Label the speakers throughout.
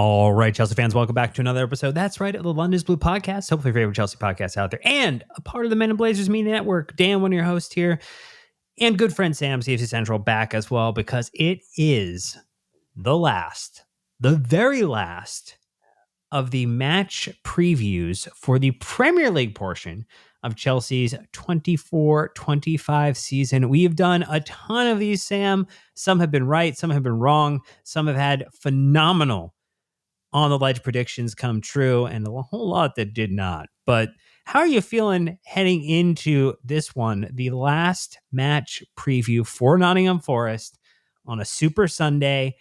Speaker 1: All right, Chelsea fans, welcome back to another episode. That's right, of the London's Blue Podcast. Hopefully, your favorite Chelsea podcast out there, and a part of the Men in Blazers Media Network. Dan, one of your hosts here, and good friend Sam, CFC Central, back as well, because it is the very last of the match previews for the Premier League portion of Chelsea's 24-25 season. We have done a ton of these, Sam. Some have been right, some have been wrong, some have had phenomenal on the ledge predictions come true, and a whole lot that did not. But how are you feeling heading into this one, the last match preview for Nottingham Forest on a Super Sunday?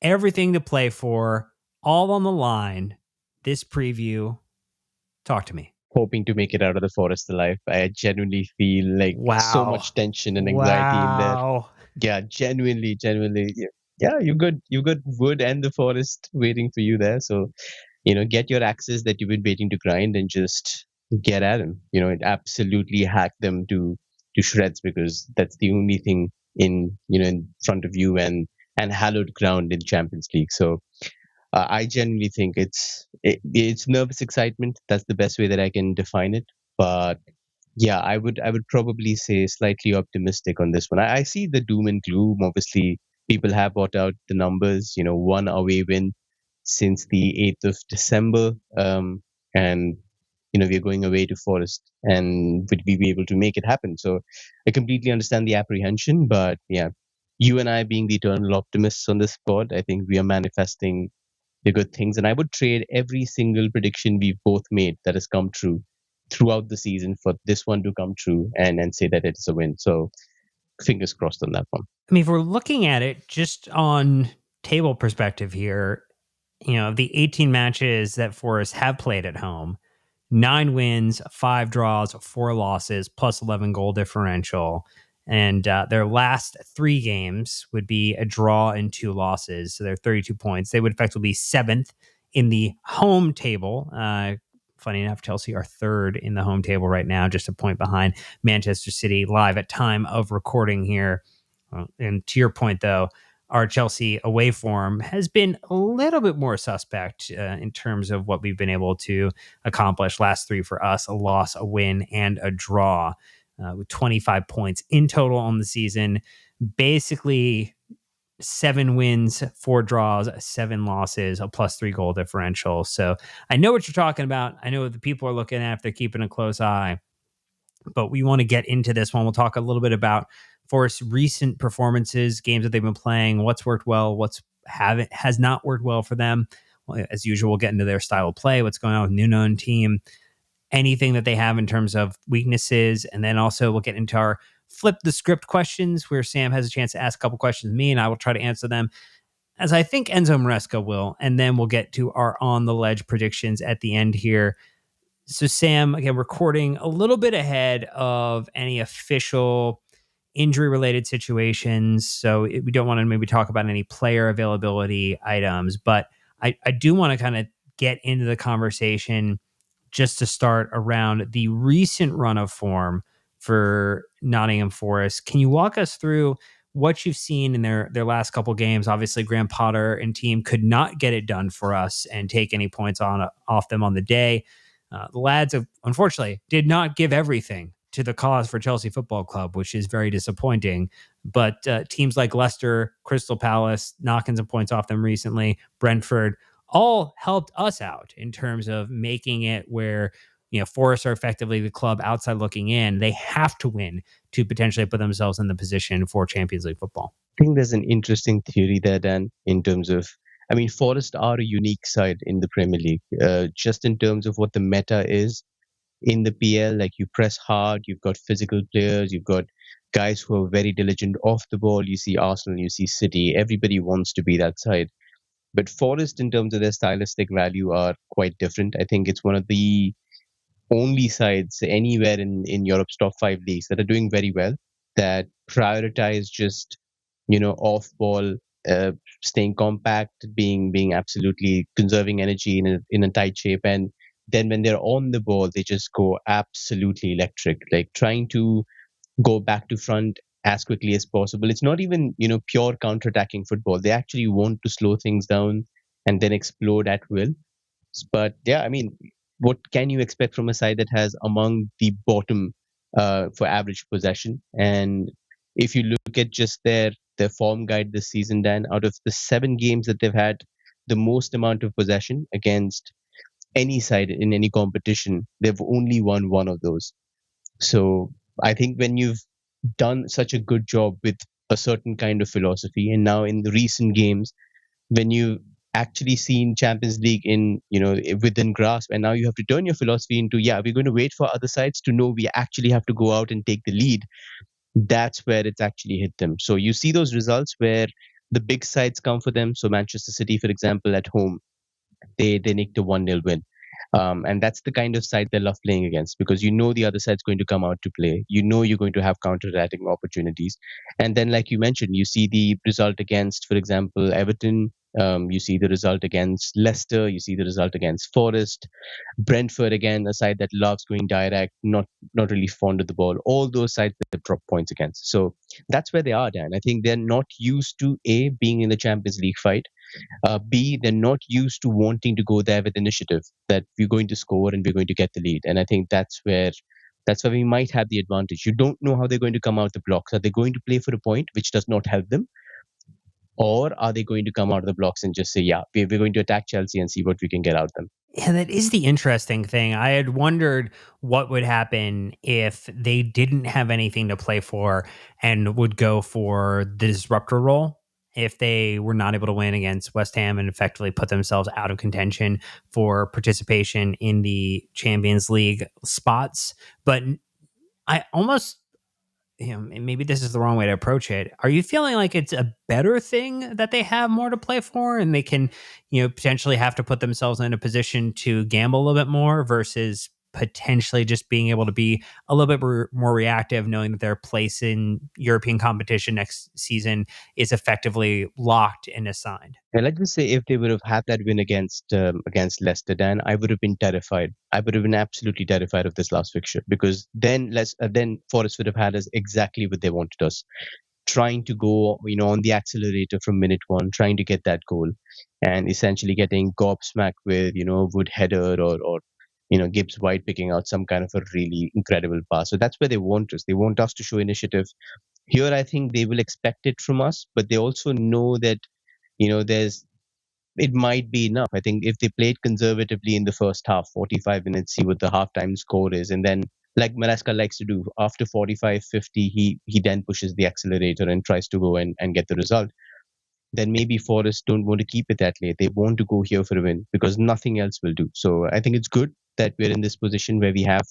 Speaker 1: Everything to play for, all on the line. This preview, talk to me.
Speaker 2: Hoping to make it out of the forest alive. I genuinely feel like so much tension and anxiety in there. Yeah, genuinely. Yeah, you got wood and the forest waiting for you there. So, get your axes that you've been waiting to grind and just get at them. Absolutely hack them to shreds, because that's the only thing in front of you and hallowed ground in Champions League. So I genuinely think it's nervous excitement. That's the best way that I can define it. But yeah, I would probably say slightly optimistic on this one. I see the doom and gloom. Obviously, people have brought out the numbers. One away win since the 8th of December, and we're going away to Forest, and would we be able to make it happen? So I completely understand the apprehension, but yeah, you and I being the eternal optimists on this pod, I think we are manifesting the good things. And I would trade every single prediction we've both made that has come true throughout the season for this one to come true and say that it's a win. So fingers crossed on that one.
Speaker 1: I mean, if we're looking at it just on table perspective here, the 18 matches that Forest have played at home, 9 wins, 5 draws, 4 losses, plus 11 goal differential. And their last 3 games would be a draw and 2 losses. So they're 32 points. They would effectively be 7th in the home table. Funny enough, Chelsea are 3rd in the home table right now, just a point behind Manchester City, live at time of recording here. And to your point, though, our Chelsea away form has been a little bit more suspect in terms of what we've been able to accomplish. Last 3 for us, a loss, a win, and a draw. With 25 points in total on the season, basically 7 wins, 4 draws, 7 losses, a plus 3 goal differential. So I know what you're talking about. I know what the people are looking at if they're keeping a close eye, but we want to get into this one. We'll talk a little bit about Forest's recent performances, games that they've been playing, what's worked well, what's has not worked well for them. Well, as usual, we'll get into their style of play, what's going on with new known team, anything that they have in terms of weaknesses. And then also we'll get into our flip the script questions, where Sam has a chance to ask a couple questions to me and I will try to answer them, as I think Enzo Maresca will. And then we'll get to our on the ledge predictions at the end here. So Sam, again, recording a little bit ahead of any official injury related situations. So we don't want to maybe talk about any player availability items, but I do want to kind of get into the conversation just to start around the recent run of form for Nottingham Forest. Can you walk us through what you've seen in their last couple games? Obviously, Graham Potter and team could not get it done for us and take any points off them on the day. The lads, unfortunately, did not give everything to the cause for Chelsea Football Club, which is very disappointing. But teams like Leicester, Crystal Palace, knocking some points off them recently, Brentford, all helped us out in terms of making it where, Forest are effectively the club outside looking in. They have to win to potentially put themselves in the position for Champions League football.
Speaker 2: I think there's an interesting theory there, Dan, in terms of, Forest are a unique side in the Premier League, just in terms of what the meta is in the PL. Like, you press hard, you've got physical players, you've got guys who are very diligent off the ball. You see Arsenal, you see City, everybody wants to be that side. But Forest, in terms of their stylistic value, are quite different. I think it's one of the only sides anywhere in Europe's top 5 leagues that are doing very well, that prioritize just, off ball, staying compact, being absolutely conserving energy in a tight shape. And then when they're on the ball, they just go absolutely electric, like trying to go back to front as quickly as possible. It's not even, pure counter-attacking football. They actually want to slow things down and then explode at will. But yeah, I mean, what can you expect from a side that has among the bottom for average possession? And if you look at just their form guide this season, Dan, out of the 7 games that they've had the most amount of possession against any side in any competition, they've only won one of those. So I think when you've done such a good job with a certain kind of philosophy, and now in the recent games, when you actually seen Champions League in within grasp, and now you have to turn your philosophy into, yeah, we're going to wait for other sides to know we actually have to go out and take the lead. That's where it's actually hit them. So you see those results where the big sides come for them. So Manchester City, for example, at home, they nicked a 1-0 win. And that's the kind of side they love playing against, because you know the other side's going to come out to play. You know you're going to have counter-attacking opportunities. And then, like you mentioned, you see the result against, for example, Everton. You see the result against Leicester. You see the result against Forest. Brentford, again, a side that loves going direct, not really fond of the ball. All those sides that they drop points against. So that's where they are, Dan. I think they're not used to, A, being in the Champions League fight. B, they're not used to wanting to go there with initiative, that we're going to score and we're going to get the lead. And I think that's where we might have the advantage. You don't know how they're going to come out the blocks. Are they going to play for a point, which does not help them? Or are they going to come out of the blocks and just say, yeah, we're going to attack Chelsea and see what we can get out of them?
Speaker 1: Yeah, that is the interesting thing. I had wondered what would happen if they didn't have anything to play for and would go for the disruptor role. If they were not able to win against West Ham and effectively put themselves out of contention for participation in the Champions League spots. But I almost, maybe this is the wrong way to approach it. Are you feeling like it's a better thing that they have more to play for and they can, potentially have to put themselves in a position to gamble a little bit more versus potentially just being able to be a little bit more reactive, knowing that their place in European competition next season is effectively locked and assigned?
Speaker 2: And let's just say if they would have had that win against Leicester, Dan, I would have been terrified. I would have been absolutely terrified of this last fixture, because then Forest would have had us exactly what they wanted us, trying to go, on the accelerator from minute one, trying to get that goal, and essentially getting gobsmacked with, Wood header, or Gibbs White picking out some kind of a really incredible pass. So that's where they want us. They want us to show initiative. Here, I think they will expect it from us, but they also know that, there's it might be enough. I think if they played conservatively in the first half, 45 minutes, see what the halftime score is, and then, like Maresca likes to do, after 45, 50, he then pushes the accelerator and tries to go and get the result. Then maybe Forest don't want to keep it that late. They want to go here for a win because nothing else will do. So I think it's good that we're in this position where we have,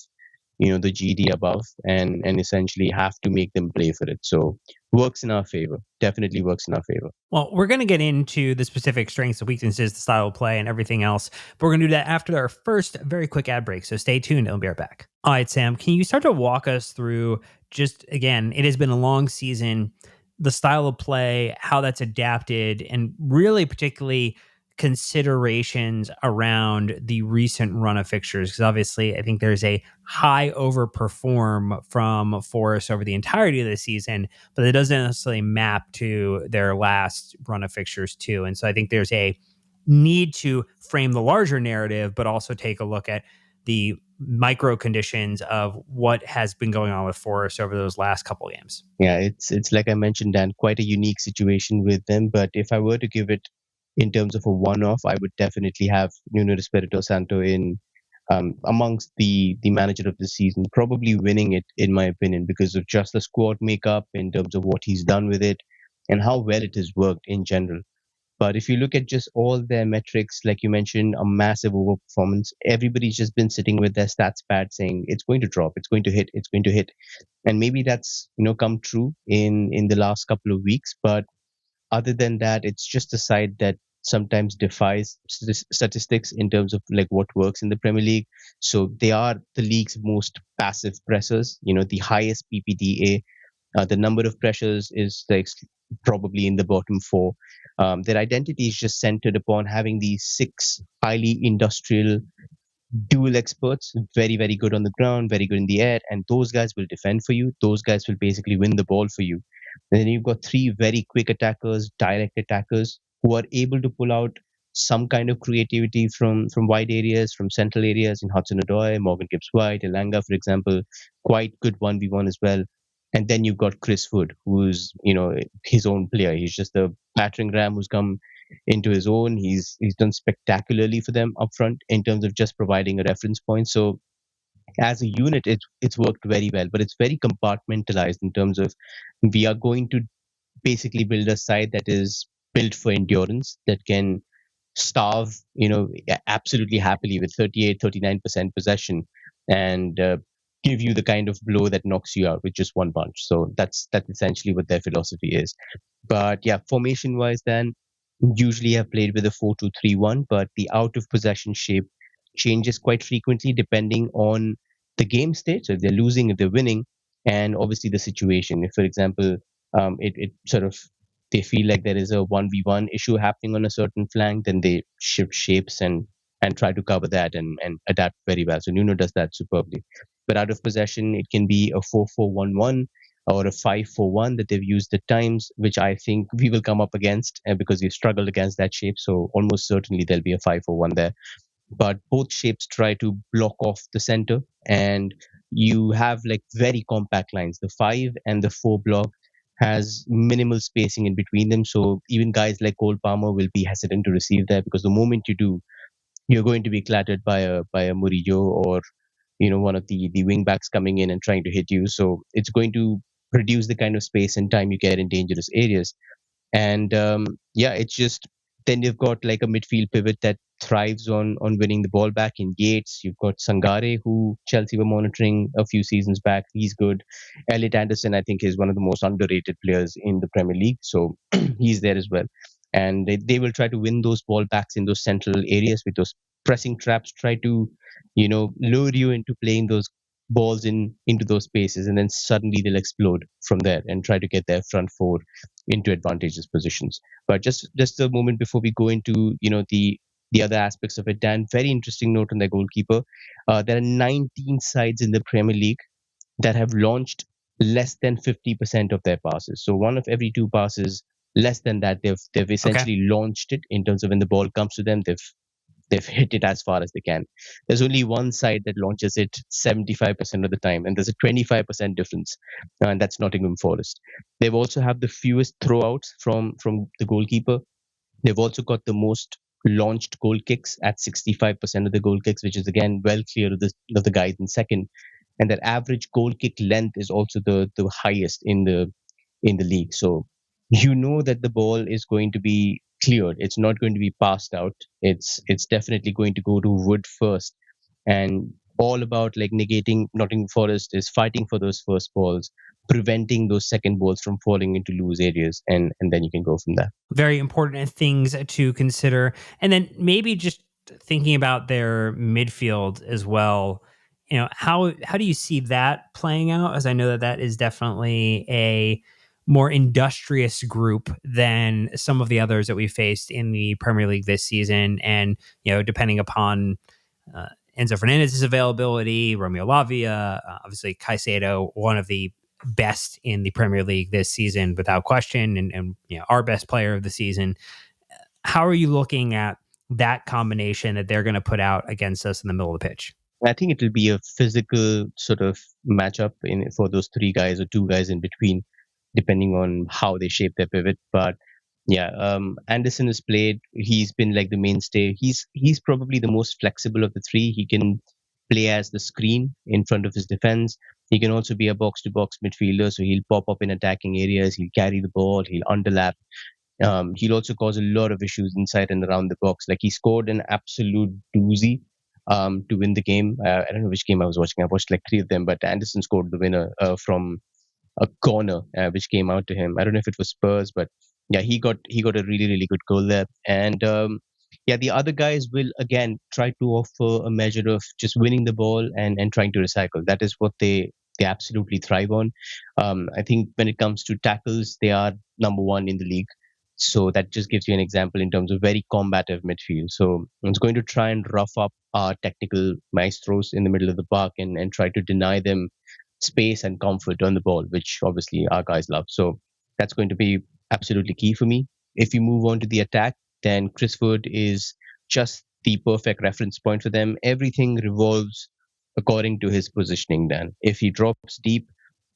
Speaker 2: the GD above, and essentially have to make them play for it. So works in our favor. Definitely works in our favor.
Speaker 1: Well, we're going to get into the specific strengths and weaknesses, the style of play, and everything else. But we're going to do that after our first very quick ad break. So stay tuned. I'll be right back. All right, Sam, can you start to walk us through just, again, it has been a long season, the style of play, how that's adapted, and really particularly considerations around the recent run of fixtures? Because obviously, I think there's a high overperform from Forest over the entirety of the season, but it doesn't necessarily map to their last run of fixtures too. And so I think there's a need to frame the larger narrative, but also take a look at the micro conditions of what has been going on with Forest over those last couple of games.
Speaker 2: Yeah, it's like I mentioned, Dan, quite a unique situation with them. But if I were to give it in terms of a one-off, I would definitely have Nuno Espirito Santo in amongst the manager of the season, probably winning it in my opinion, because of just the squad makeup, in terms of what he's done with it and how well it has worked in general. But if you look at just all their metrics, like you mentioned, a massive overperformance. Everybody's just been sitting with their stats pad saying it's going to drop, it's going to hit, it's going to hit. And maybe that's come true in the last couple of weeks. But other than that, it's just a side that sometimes defies statistics in terms of like what works in the Premier League. So they are the league's most passive pressers, the highest PPDA. The number of pressures is like probably in the bottom four. Their identity is just centered upon having these 6 highly industrial dual experts, very, very good on the ground, very good in the air, and those guys will defend for you. Those guys will basically win the ball for you. And then you've got 3 very quick attackers, direct attackers, who are able to pull out some kind of creativity from wide areas, from central areas in Hudson-Odoi, Morgan Gibbs-White, Elanga, for example, quite good 1v1 as well. And then you've got Chris Wood, who's his own player. He's just a battering ram who's come into his own. He's done spectacularly for them up front in terms of just providing a reference point. So as a unit, it's worked very well, but it's very compartmentalized in terms of we are going to basically build a side that is built for endurance, that can starve, absolutely happily with 38, 39% possession, and give you the kind of blow that knocks you out with just one punch. So that's essentially what their philosophy is. But yeah, formation wise, then usually I've played with a 4-2-3-1, but the out of possession shape changes quite frequently depending on the game state. So if they're losing, if they're winning, and obviously the situation. If, for example, it sort of they feel like there is a 1v1 issue happening on a certain flank, then they shift shapes and try to cover that and adapt very well. So Nuno does that superbly. But out of possession, it can be a 4-4-1-1 or a 5-4-1 that they've used at times, which I think we will come up against because we've struggled against that shape. So almost certainly there'll be a 5-4-1 there. But both shapes try to block off the center, and you have like very compact lines. The 5 and the 4 block has minimal spacing in between them. So even guys like Cole Palmer will be hesitant to receive that, because the moment you do, you're going to be clattered by a Murillo or one of the wing backs coming in and trying to hit you. So it's going to reduce the kind of space and time you get in dangerous areas. And yeah, it's just then you've got like a midfield pivot that thrives on winning the ball back in Yates. You've got Sangare, who Chelsea were monitoring a few seasons back. He's good. Elliot Anderson, I think, is one of the most underrated players in the Premier League. So he's there as well. And they will try to win those ball backs in those central areas with those pressing traps, try to, lure you into playing those balls into those spaces, and then suddenly they'll explode from there and try to get their front four into advantageous positions. But just a moment before we go into the other aspects of it, Dan, very interesting note on their goalkeeper. There are 19 sides in the Premier League that have launched less than 50% of their passes. So one of every two passes, less than that, they've essentially launched it in terms of when the ball comes to them, they've hit it as far as they can. There's only one side that launches it 75% of the time, and there's a 25% difference, and that's Nottingham Forest. They've also have the fewest throwouts from the goalkeeper. They've also got the most launched goal kicks at 65% of the goal kicks, which is again well clear of the guys in second. And their average goal kick length is also the highest in the league. So you know that the ball is going to be cleared. It's not going to be passed out. It's definitely going to go to Wood first. And all about like negating Nottingham Forest is fighting for those first balls, preventing those second balls from falling into loose areas, and then you can go from there.
Speaker 1: Very important things to consider. And then maybe just thinking about their midfield as well. How do you see that playing out? As I know that is definitely a more industrious group than some of the others that we faced in the Premier League this season. And, depending upon Enzo Fernandez's availability, Romeo Lavia, obviously Caicedo, one of the best in the Premier League this season without question, and our best player of the season. How are you looking at that combination that they're going to put out against us in the middle of the pitch?
Speaker 2: I think it will be a physical sort of matchup for those three guys or two guys in between, depending on how they shape their pivot. But yeah, Anderson has played. He's been like the mainstay. He's probably the most flexible of the three. He can play as the screen in front of his defense. He can also be a box-to-box midfielder, so he'll pop up in attacking areas. He'll carry the ball. He'll underlap. He'll also cause a lot of issues inside and around the box. Like he scored an absolute doozy to win the game. I don't know which game I was watching. I watched like three of them, but Anderson scored the winner from a corner which came out to him. I don't know if it was Spurs, but yeah, he got a really good goal there. And yeah, the other guys will again try to offer a measure of just winning the ball and trying to recycle. That is what they absolutely thrive on. I think when it comes to tackles, they are number one in the league. So that just gives you an example in terms of very combative midfield. So it's going to try and rough up our technical maestros in the middle of the park and try to deny them space and comfort on the ball, which obviously our guys love. So that's going to be absolutely key for me. If you move on to the attack, then Chris Wood is just the perfect reference point for them. Everything revolves according to his positioning. Then, if he drops deep,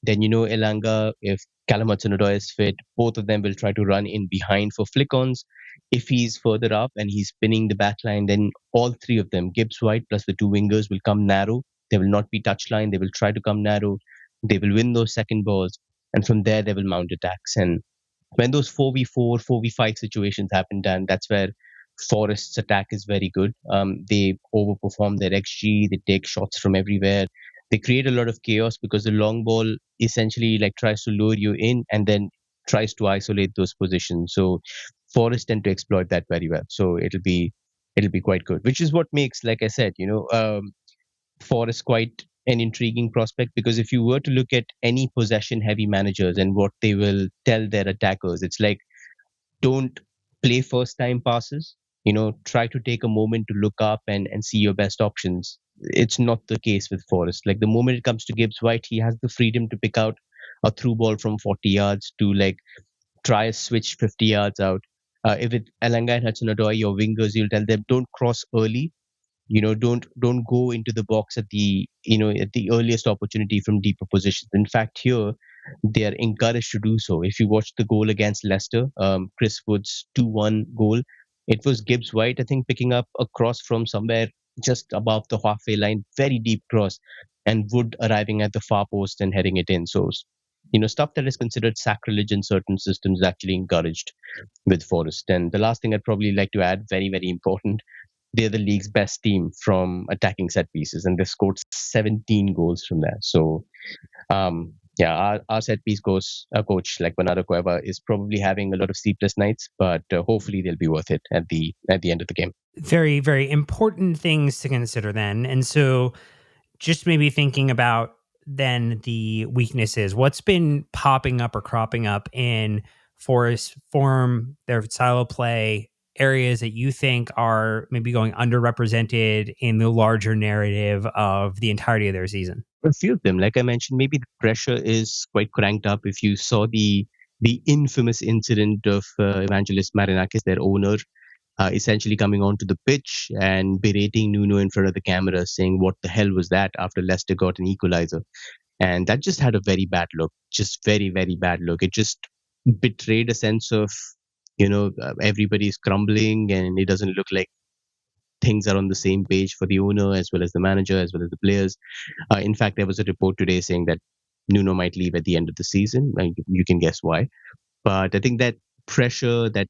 Speaker 2: then Elanga, if Callum Hudson-Odoi is fit, both of them will try to run in behind for flick-ons. If he's further up and he's spinning the back line, then all three of them, Gibbs White plus the two wingers, will come narrow. They will not be touchline. They will try to come narrow. They will win those second balls. And from there, they will mount attacks. And when those 4v4, 4v5 situations happen, Dan, that's where Forest's attack is very good. They overperform their XG, they take shots from everywhere. They create a lot of chaos because the long ball essentially like tries to lure you in and then tries to isolate those positions. So Forest tend to exploit that very well. So it'll be quite good, which is what makes, like I said, Forest quite an intriguing prospect, because if you were to look at any possession heavy managers and what they will tell their attackers, it's like, don't play first time passes. Try to take a moment to look up and see your best options. It's not the case with Forest. Like the moment it comes to Gibbs White, he has the freedom to pick out a through ball from 40 yards to like try a switch 50 yards out. If it Alanga and Hudson-Odoi, your wingers, you'll tell them don't cross early. Don't go into the box at the earliest opportunity from deeper positions. In fact, here they are encouraged to do so. If you watch the goal against Leicester, Chris Wood's 2-1 goal, it was Gibbs White, I think, picking up a cross from somewhere just above the halfway line, very deep cross, and Wood arriving at the far post and heading it in. So stuff that is considered sacrilege in certain systems is actually encouraged with Forest. And the last thing I'd probably like to add, very, very important, they're the league's best team from attacking set pieces, and they scored 17 goals from there. So, yeah, our set piece coach like Bernardo Cueva is probably having a lot of sleepless nights, but hopefully they'll be worth it at the end of the game.
Speaker 1: Very, very important things to consider then. And so, just maybe thinking about then the weaknesses, what's been popping up or cropping up in Forest form, their style of play, areas that you think are maybe going underrepresented in the larger narrative of the entirety of their season?
Speaker 2: A few of them, like I mentioned, maybe the pressure is quite cranked up. If you saw the infamous incident of Evangelos Marinakis, their owner, essentially coming onto the pitch and berating Nuno in front of the camera, saying, "What the hell was that?" after Leicester got an equalizer. And that just had a very bad look, just very, very bad look. It just betrayed a sense of, everybody's crumbling, and it doesn't look like things are on the same page for the owner as well as the manager as well as the players. In fact, there was a report today saying that Nuno might leave at the end of the season. You can guess why. But I think that pressure, that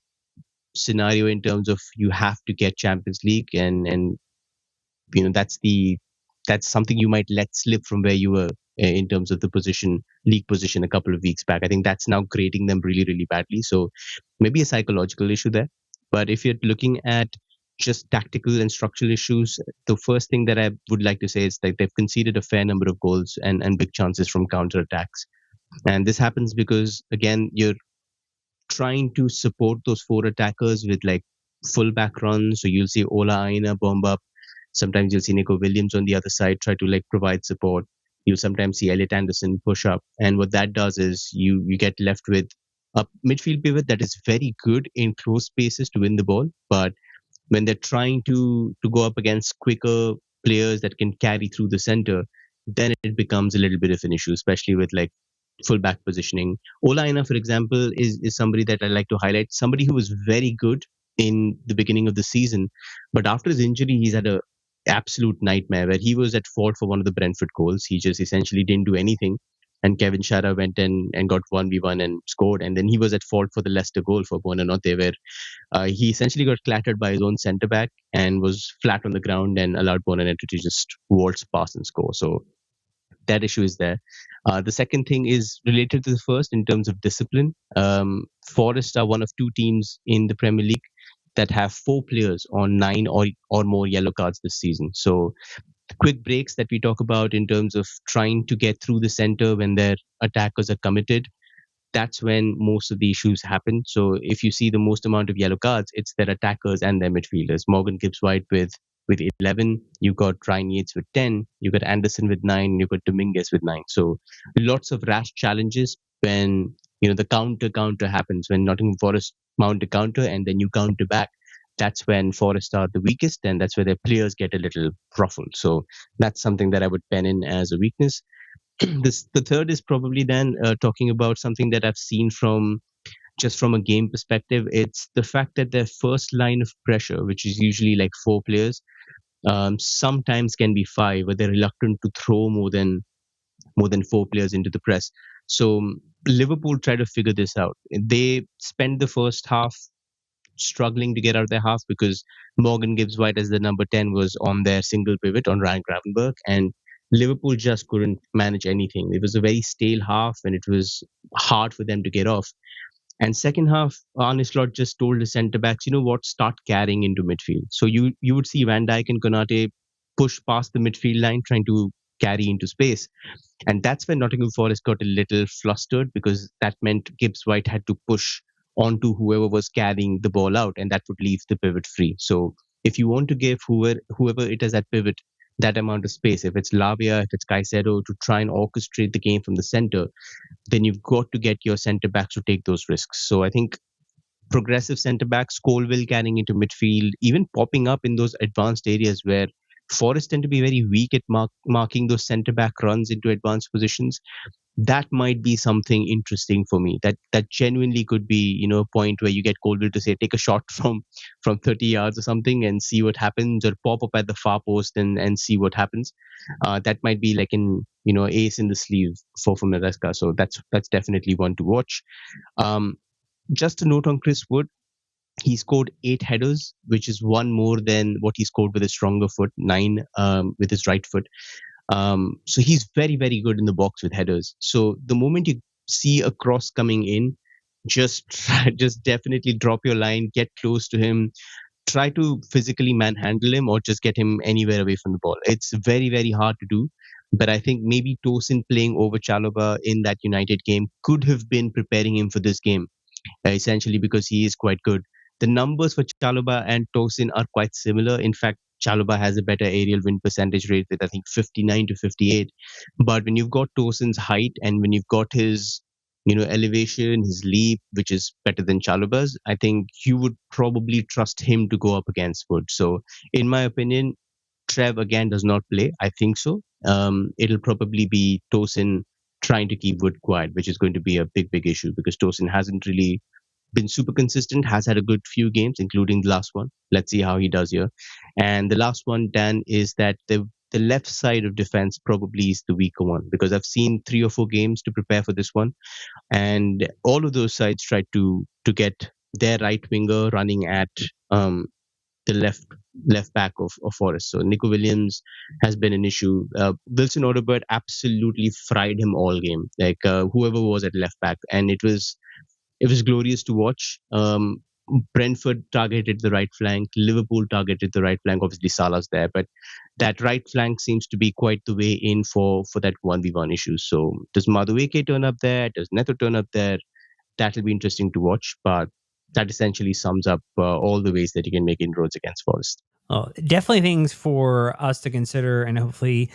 Speaker 2: scenario in terms of you have to get Champions League, and that's something you might let slip from where you were in terms of the league position a couple of weeks back. I think that's now grading them really, really badly. So maybe a psychological issue there. But if you're looking at just tactical and structural issues, the first thing that I would like to say is that they've conceded a fair number of goals and big chances from counter attacks. And this happens because, again, you're trying to support those four attackers with like fullback runs. So you'll see Ola Aina bomb up. Sometimes you'll see Nico Williams on the other side try to like provide support. You'll sometimes see Elliot Anderson push up. And what that does is you get left with a midfield pivot that is very good in close spaces to win the ball. But when they're trying to go up against quicker players that can carry through the center, then it becomes a little bit of an issue, especially with like fullback positioning. Ola Aina, for example, is somebody that I like to highlight, somebody who was very good in the beginning of the season, but after his injury, he's had a absolute nightmare where he was at fault for one of the Brentford goals. He just essentially didn't do anything. And Kevin Shara went in and got 1v1 and scored. And then he was at fault for the Leicester goal for Buonanotte, where he essentially got clattered by his own centre back and was flat on the ground and allowed Buonanotte to just waltz past and score. So that issue is there. The second thing is related to the first in terms of discipline. Forest are one of two teams in the Premier League that have 4 players on 9 or more yellow cards this season. So the quick breaks that we talk about in terms of trying to get through the center when their attackers are committed, that's when most of the issues happen. So if you see the most amount of yellow cards, it's their attackers and their midfielders. Morgan Gibbs White with 11, you got Ryan Yates with 10, you got Anderson with 9, you got Dominguez with 9. So lots of rash challenges when the counter happens, when Nottingham Forest mount a counter and then you counter back. that's when Forest are the weakest, and that's where their players get a little ruffled. So that's something that I would pen in as a weakness. The third is probably then talking about something that I've seen from a game perspective. It's the fact that their first line of pressure, which is usually like four players, sometimes can be five, but they're reluctant to throw more than four players into the press. So Liverpool try to figure this out. They spend the first half struggling to get out of their half because Morgan Gibbs White as the number 10 was on their single pivot on Ryan Gravenberch, and Liverpool just couldn't manage anything. It was a very stale half and it was hard for them to get off. And second half, Arne Slot just told the centre backs, you know what, start carrying into midfield. So you would see Van Dijk and Konate push past the midfield line trying to carry into space. And that's when Nottingham Forest got a little flustered because that meant Gibbs White had to push onto whoever was carrying the ball out, and that would leave the pivot free. So if you want to give whoever it is at pivot that amount of space, if it's Lavia, if it's Caicedo, to try and orchestrate the game from the center, then you've got to get your centre backs to take those risks. So I think progressive centre backs, Colville carrying into midfield, even popping up in those advanced areas where Forest tend to be very weak at marking those centre back runs into advanced positions. That might be something interesting for me. That genuinely could be, a point where you get Colville to say, take a shot from 30 yards or something and see what happens, or pop up at the far post and see what happens. That might be like ace in the sleeve for Maresca. So that's definitely one to watch. Just a note on Chris Wood. He scored 8 headers, which is one more than what he scored with his stronger foot, 9 with his right foot. So he's very, very good in the box with headers. So the moment you see a cross coming in, just definitely drop your line, get close to him, try to physically manhandle him, or just get him anywhere away from the ball. It's very, very hard to do. But I think maybe Tosin playing over Chalobah in that United game could have been preparing him for this game, essentially because he is quite good. The numbers for Chalobah and Tosin are quite similar. In fact, Chalobah has a better aerial win percentage rate with, I think, 59 to 58. But when you've got Tosin's height and when you've got his elevation, his leap, which is better than Chalobah's, I think you would probably trust him to go up against Wood. So, in my opinion, Trev again does not play. I think so. It'll probably be Tosin trying to keep Wood quiet, which is going to be a big, big issue because Tosin hasn't really been super consistent, has had a good few games, including the last one. Let's see how he does here. And the last one, Dan, is that the left side of defense probably is the weaker one because I've seen 3 or 4 games to prepare for this one, and all of those sides tried to get their right winger running at the left back of Forest. So Nico Williams has been an issue. Wilson Odobert absolutely fried him all game, like whoever was at left back, and it was glorious to watch. Brentford targeted the right flank. Liverpool targeted the right flank. Obviously, Salah's there, but that right flank seems to be quite the way in for that 1v1 issue. So does Madueke turn up there? Does Neto turn up there? That'll be interesting to watch, but that essentially sums up all the ways that you can make inroads against Forest.
Speaker 1: Oh, definitely things for us to consider, and hopefully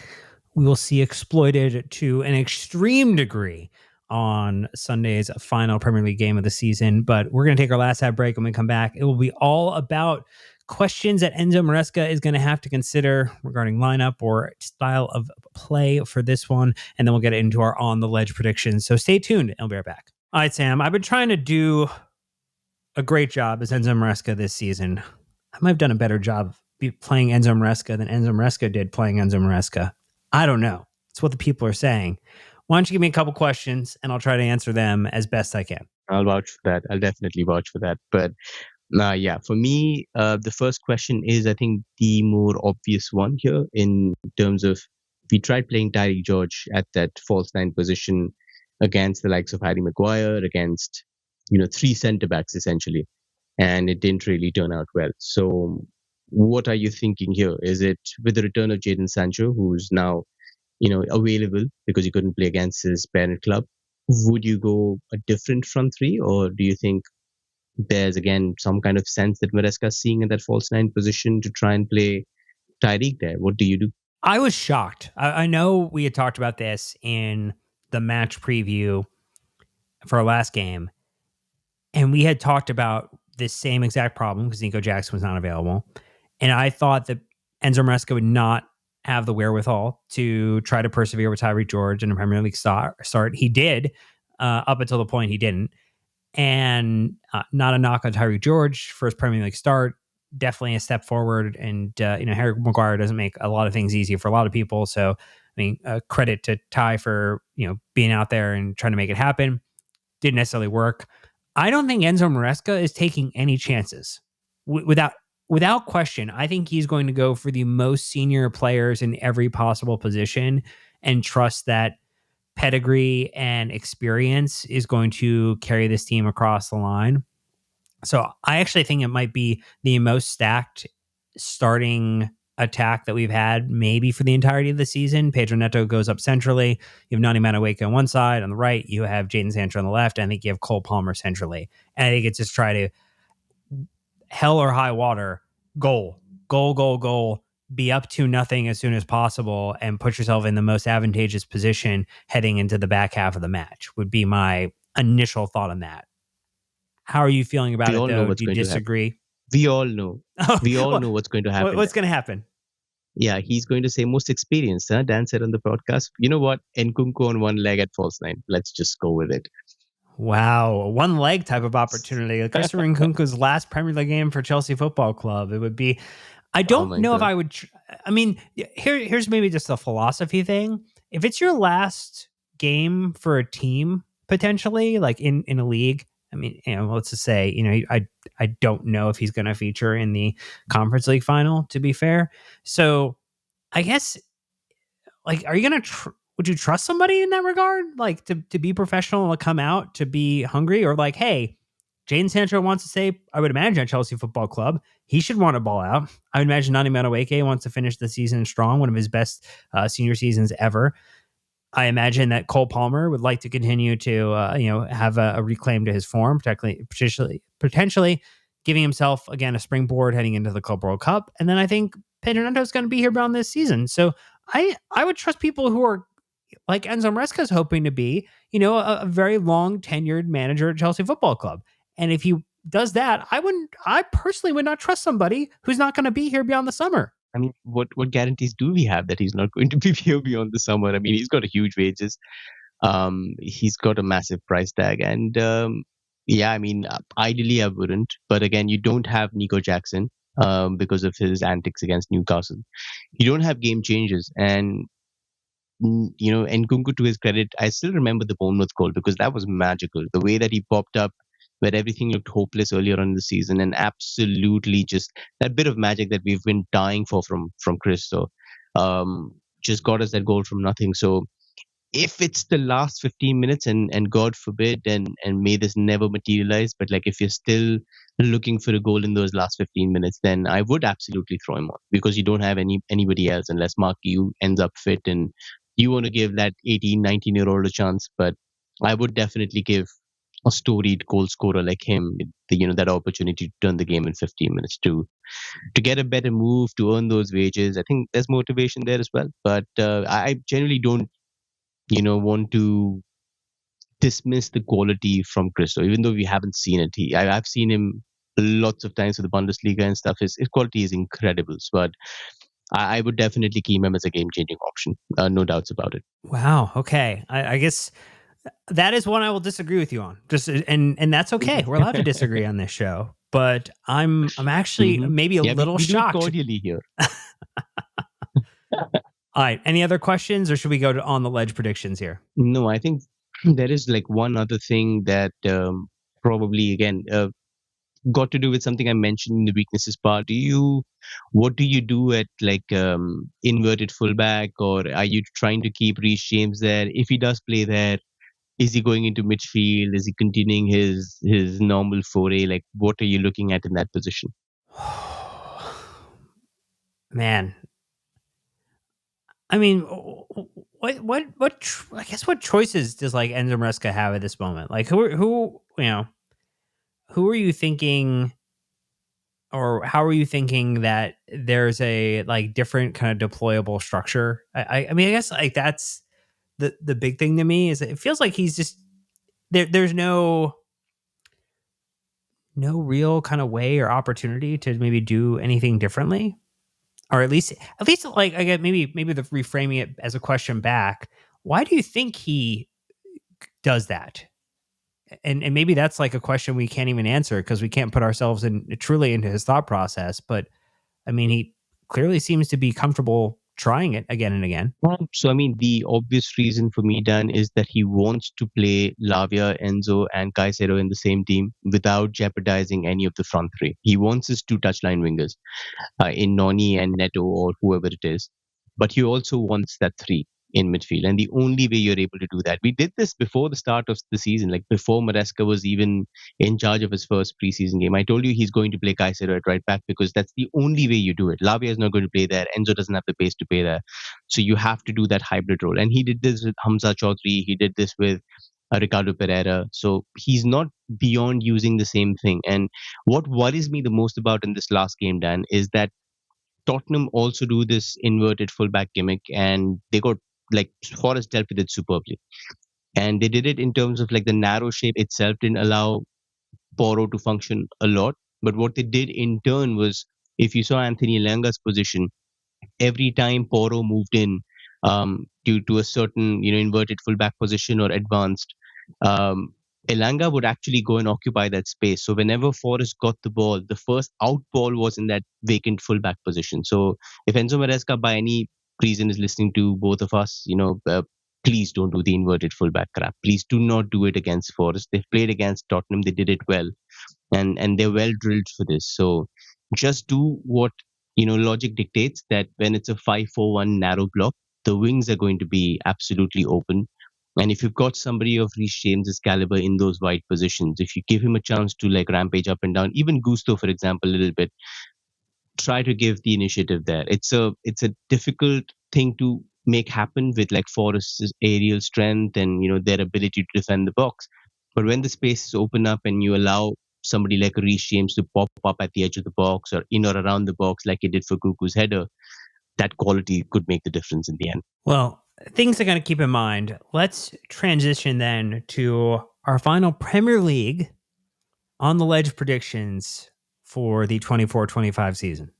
Speaker 1: we will see exploited to an extreme degree on Sunday's final Premier League game of the season. But we're going to take our last half break. When we come back, it will be all about questions that Enzo Maresca is going to have to consider regarding lineup or style of play for this one. And then we'll get into our on the ledge predictions. So stay tuned and I'll be right back. All right, Sam, I've been trying to do a great job as Enzo Maresca this season. I might have done a better job playing Enzo Maresca than Enzo Maresca did playing Enzo Maresca. I don't know. It's what the people are saying. Why don't you give me a couple questions and I'll try to answer them as best I can.
Speaker 2: I'll vouch for that. I'll definitely vouch for that. But for me, the first question is, I think, the more obvious one here in terms of we tried playing Tyreek George at that false 9 position against the likes of Harry Maguire, against 3 centre backs essentially, and it didn't really turn out well. So what are you thinking here? Is it with the return of Jadon Sancho, who's now available because he couldn't play against his parent club? Would you go a different front 3, or do you think there's again some kind of sense that Maresca is seeing in that false 9 position to try and play Tyreek there? What do you do?
Speaker 1: I was shocked. I know we had talked about this in the match preview for our last game, and we had talked about this same exact problem because Nico Jackson was not available. And I thought that Enzo Maresca would not have the wherewithal to try to persevere with Tyreek George in a Premier League start. He did up until the point he didn't. And not a knock on Tyreek George for his Premier League start. Definitely a step forward. And, Harry Maguire doesn't make a lot of things easy for a lot of people. So, I mean, credit to Ty for, being out there and trying to make it happen. Didn't necessarily work. I don't think Enzo Maresca is taking any chances. Without question, I think he's going to go for the most senior players in every possible position and trust that pedigree and experience is going to carry this team across the line. So I actually think it might be the most stacked starting attack that we've had maybe for the entirety of the season. Pedro Neto goes up centrally. You have Nani Madueke on one side. On the right, you have Jadon Sancho on the left. And I think you have Cole Palmer centrally. And I think it's just try to hell or high water, goal, be up to nothing as soon as possible and put yourself in the most advantageous position heading into the back half of the match would be my initial thought on that. How are you feeling about it, though? Do you disagree?
Speaker 2: We all know. We all know what's going to happen.
Speaker 1: What's going to happen?
Speaker 2: Yeah, he's going to say most experienced. Huh? Dan said on the podcast, you know what? Nkunku on one leg at false nine. Let's just go with it.
Speaker 1: Wow, one leg type of opportunity. Christopher Nkunku's last Premier League game for Chelsea Football Club. It would be. I don't know if I would. I mean, here's maybe just a philosophy thing. If it's your last game for a team, potentially, like in a league, I mean, let's just say, I don't know if he's going to feature in the Conference League final, to be fair. So I guess, like, are you going to, would you trust somebody in that regard? Like to be professional and come out to be hungry, or like, hey, Jadon Sancho wants to say, I would imagine at Chelsea Football Club, he should want to ball out. I would imagine Nani Madueke wants to finish the season strong, one of his best senior seasons ever. I imagine that Cole Palmer would like to continue to, have a reclaim to his form, potentially giving himself, again, a springboard heading into the Club World Cup. And then I think Pedro Neto is going to be here beyond this season. So I would trust people who are like Enzo Maresca is hoping to be, a very long tenured manager at Chelsea Football Club. And if he does that, I personally would not trust somebody who's not going to be here beyond the summer.
Speaker 2: I mean, what guarantees do we have that he's not going to be here beyond the summer? I mean, he's got a huge wages. He's got a massive price tag. And I mean, ideally I wouldn't. But again, you don't have Nico Jackson because of his antics against Newcastle. You don't have game changes. And, Nkunku, to his credit, I still remember the Bournemouth goal because that was magical. The way that he popped up where everything looked hopeless earlier on in the season, and absolutely just that bit of magic that we've been dying for from Chris. So just got us that goal from nothing. So if it's the last 15 minutes and God forbid and may this never materialize, but like if you're still looking for a goal in those last 15 minutes, then I would absolutely throw him on because you don't have anybody else unless Mark Yu ends up fit and you want to give that 18, 19-year-old a chance. But I would definitely give a storied goal scorer like him, that opportunity to turn the game in 15 minutes to get a better move, to earn those wages. I think there's motivation there as well. But I generally don't, want to dismiss the quality from Cristo, even though we haven't seen it. I've seen him lots of times with the Bundesliga and stuff. His quality is incredible. But I would definitely keep him as a game-changing option. No doubts about it.
Speaker 1: Wow. Okay. I guess that is one I will disagree with you on. And that's okay. We're allowed to disagree on this show. But I'm actually maybe a little shocked.
Speaker 2: We do cordially here.
Speaker 1: All right. Any other questions, or should we go to on the ledge predictions here?
Speaker 2: No, I think there is like one other thing that probably again got to do with something I mentioned in the weaknesses part. What do you do at like inverted fullback, or are you trying to keep Reece James there? If he does play there, is he going into midfield? Is he continuing his normal foray? Like, what are you looking at in that position?
Speaker 1: Man, I mean, what I guess what choices does like Enzo Maresca have at this moment? Like, who are you thinking, or how are you thinking that there's a like different kind of deployable structure? I mean, I guess like that's the big thing to me is it feels like he's just there's no no real kind of way or opportunity to maybe do anything differently? Or at least like, again, maybe the reframing it as a question back. Why do you think he does that? And maybe that's like a question we can't even answer because we can't put ourselves in truly into his thought process. But I mean, he clearly seems to be comfortable trying it again and again.
Speaker 2: So, I mean, the obvious reason for me, Dan, is that he wants to play Lavia, Enzo, and Caicedo in the same team without jeopardizing any of the front three. He wants his two touchline wingers in Noni and Neto or whoever it is. But he also wants that three in midfield. And the only way you're able to do that, we did this before the start of the season, like before Maresca was even in charge of his first preseason game. I told you he's going to play Caicedo at right back because that's the only way you do it. Lavia is not going to play there. Enzo doesn't have the pace to play there. So you have to do that hybrid role. And he did this with Hamza Chaudhry. He did this with Ricardo Pereira. So he's not beyond using the same thing. And what worries me the most about in this last game, Dan, is that Tottenham also do this inverted fullback gimmick, and they got like Forest dealt with it superbly. And they did it in terms of like the narrow shape itself didn't allow Poro to function a lot. But what they did in turn was, if you saw Anthony Langa's position, every time Poro moved in due to a certain inverted fullback position or advanced, um, Elanga would actually go and occupy that space. So whenever Forrest got the ball, the first out ball was in that vacant fullback position. So if Enzo Maresca by any reason is listening to both of us, please don't do the inverted fullback crap. Please do not do it against Forest. They've played against Tottenham. They did it well, and they're well drilled for this. So just do what logic dictates, that when it's a 5-4-1 narrow block, the wings are going to be absolutely open. And if you've got somebody of Reece James's caliber in those wide positions, if you give him a chance to like rampage up and down, even Gusto, for example, a little bit, try to give the initiative there. It's a difficult thing to make happen with like Forest's aerial strength and their ability to defend the box. But when the spaces open up and you allow somebody like Reece James to pop up at the edge of the box or in or around the box like he did for Cuckoo's header, that quality could make the difference in the end.
Speaker 1: Well, things are going to keep in mind. Let's transition then to our final Premier League on the ledge predictions for the 24-25 season.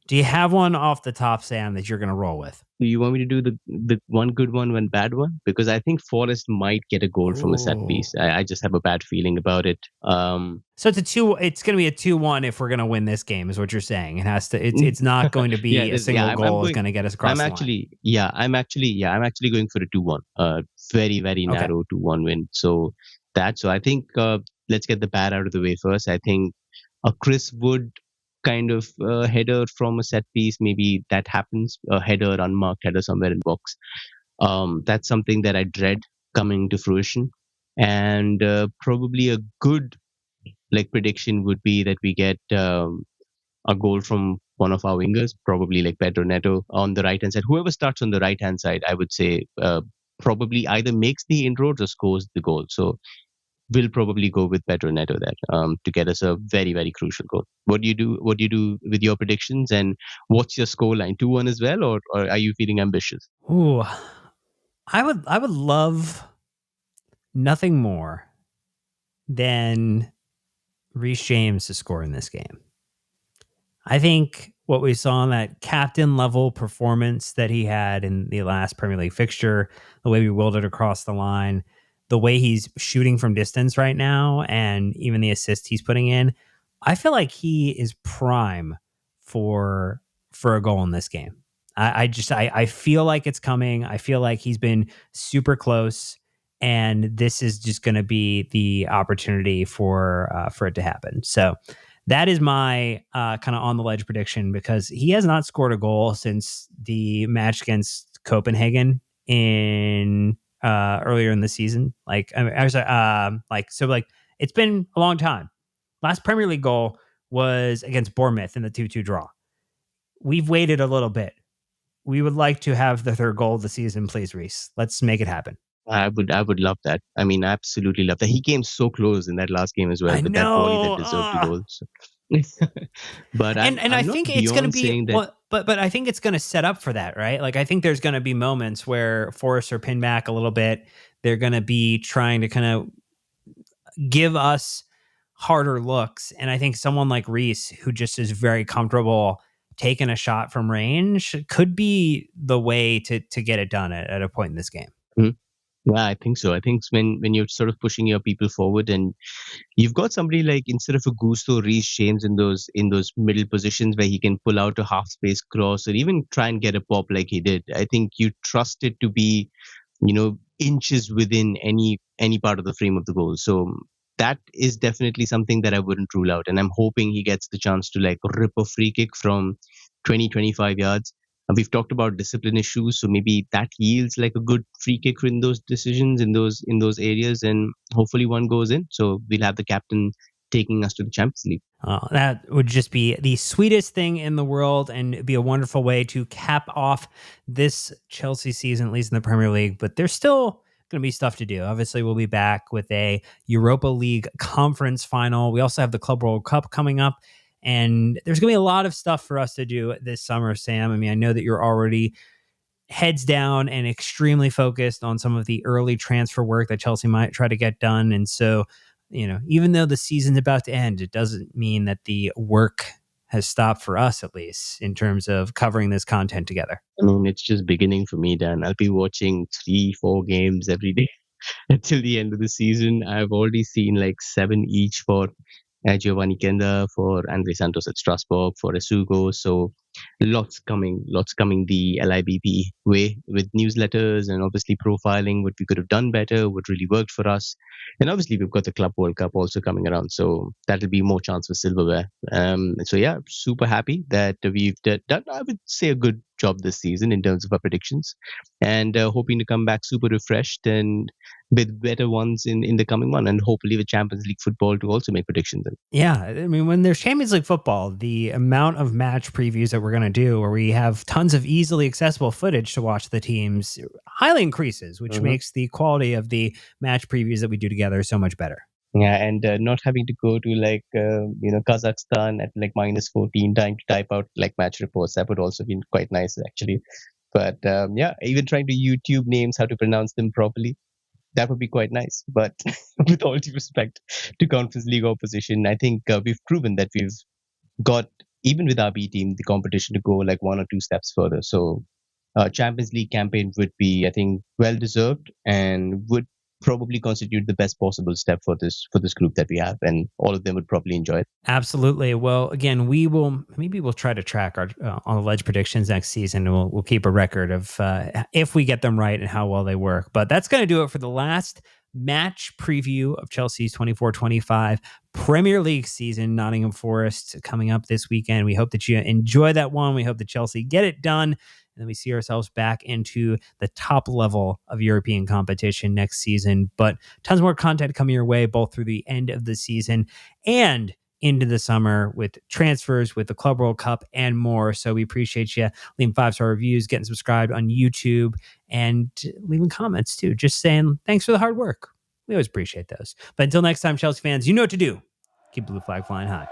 Speaker 1: Do you have one off the top, Sam, that you're going to roll with?
Speaker 2: Do you want me to do the one good one bad one? Because I think Forest might get a goal from a set piece. I just have a bad feeling about it.
Speaker 1: So it's going to be a 2-1 if we're going to win this game, is what you're saying. It has to. It's not going to be a single goal is going to get us across the line.
Speaker 2: I'm actually going for a 2-1. Very very narrow 2-1 win. So I think let's get the bad out of the way first. I think a Chris Wood kind of header from a set piece, maybe that happens, a header, unmarked header somewhere in box. That's something that I dread coming to fruition. And probably a good like prediction would be that we get a goal from one of our wingers, probably like Pedro Neto on the right hand side. Whoever starts on the right hand side, I would say probably either makes the inroads or scores the goal. So we'll probably go with Pedro Neto there to get us a very, very crucial goal. What do you do with your predictions, and what's your score line? 2-1 as well, or are you feeling ambitious?
Speaker 1: Ooh, I would love nothing more than Reece James to score in this game. I think what we saw in that captain level performance that he had in the last Premier League fixture, the way we willed it across the line, the way he's shooting from distance right now, and even the assist he's putting in, I feel like he is prime for a goal in this game. I feel like it's coming. I feel like he's been super close, and this is just going to be the opportunity for it to happen. So that is my kind of on the ledge prediction, because he has not scored a goal since the match against Copenhagen in earlier in the season. Like it's been a long time. Last Premier League goal was against Bournemouth in the 2-2 draw. We've waited a little bit. We would like to have the third goal of the season, please, Reece. Let's make it happen.
Speaker 2: I would love that. I mean, absolutely love that. He came so close in that last game as well,
Speaker 1: I
Speaker 2: but
Speaker 1: know.
Speaker 2: that volley that deserved the goal. So. But I'm
Speaker 1: I think it's going to be,
Speaker 2: that...
Speaker 1: but I think it's going to set up for that, right? Like I think there's going to be moments where Forest are pinned back a little bit. They're going to be trying to kind of give us harder looks. And I think someone like Reece, who just is very comfortable taking a shot from range, could be the way to get it done at a point in this game.
Speaker 2: Mm-hmm. Yeah, I think so. I think when you're sort of pushing your people forward, and you've got somebody like, instead of a Gusto, Reece James in those middle positions where he can pull out a half space cross or even try and get a pop like he did. I think you trust it to be, inches within any part of the frame of the goal. So that is definitely something that I wouldn't rule out. And I'm hoping he gets the chance to like rip a free kick from 20-25 yards. And we've talked about discipline issues, so maybe that yields like a good free kick in those decisions, in those areas, and hopefully one goes in. So we'll have the captain taking us to the Champions League.
Speaker 1: That would just be the sweetest thing in the world, and it'd be a wonderful way to cap off this Chelsea season, at least in the Premier League. But there's still going to be stuff to do. Obviously, we'll be back with a Europa League conference final. We also have the Club World Cup coming up, and there's going to be a lot of stuff for us to do this summer, Sam. I mean, I know that you're already heads down and extremely focused on some of the early transfer work that Chelsea might try to get done. And so, even though the season's about to end, it doesn't mean that the work has stopped for us, at least in terms of covering this content together.
Speaker 2: I mean, it's just beginning for me, Dan. I'll be watching 3-4 games every day until the end of the season. I've already seen like 7 each for Giovanni Kenda, for Andre Santos at Strasbourg, for Esugo. So lots coming the LIBP way, with newsletters and obviously profiling what we could have done better, what really worked for us. And obviously we've got the Club World Cup also coming around. So that'll be more chance for silverware. So yeah, super happy that we've done, I would say, a good job this season in terms of our predictions, and hoping to come back super refreshed and with better ones in the coming one, and hopefully with Champions League football to also make predictions in.
Speaker 1: Yeah, I mean, when there's Champions League football, the amount of match previews that we're going to do, where we have tons of easily accessible footage to watch the teams, highly increases, which makes the quality of the match previews that we do together so much better.
Speaker 2: Yeah, and not having to go to like Kazakhstan at like -14, trying to type out like match reports. That would also be quite nice, actually. But yeah, even trying to YouTube names, how to pronounce them properly, that would be quite nice. But with all due respect to Conference League opposition, I think we've proven that we've got, even with our B team, the competition to go like 1 or 2 steps further. So Champions League campaign would be, I think, well deserved, and would probably constitute the best possible step for this group that we have, and all of them would probably enjoy it.
Speaker 1: Absolutely. Well, again, we'll try to track our on the ledge predictions next season, and we'll keep a record of if we get them right and how well they work. But that's going to do it for the last match preview of Chelsea's 24-25 Premier League season. Nottingham Forest coming up this weekend. We hope that you enjoy that one. We hope that Chelsea get it done, and then we see ourselves back into the top level of European competition next season. But tons more content coming your way, both through the end of the season and into the summer, with transfers, with the Club World Cup, and more. So we appreciate you leaving 5-star reviews, getting subscribed on YouTube, and leaving comments too. Just saying thanks for the hard work. We always appreciate those. But until next time, Chelsea fans, you know what to do. Keep the blue flag flying high.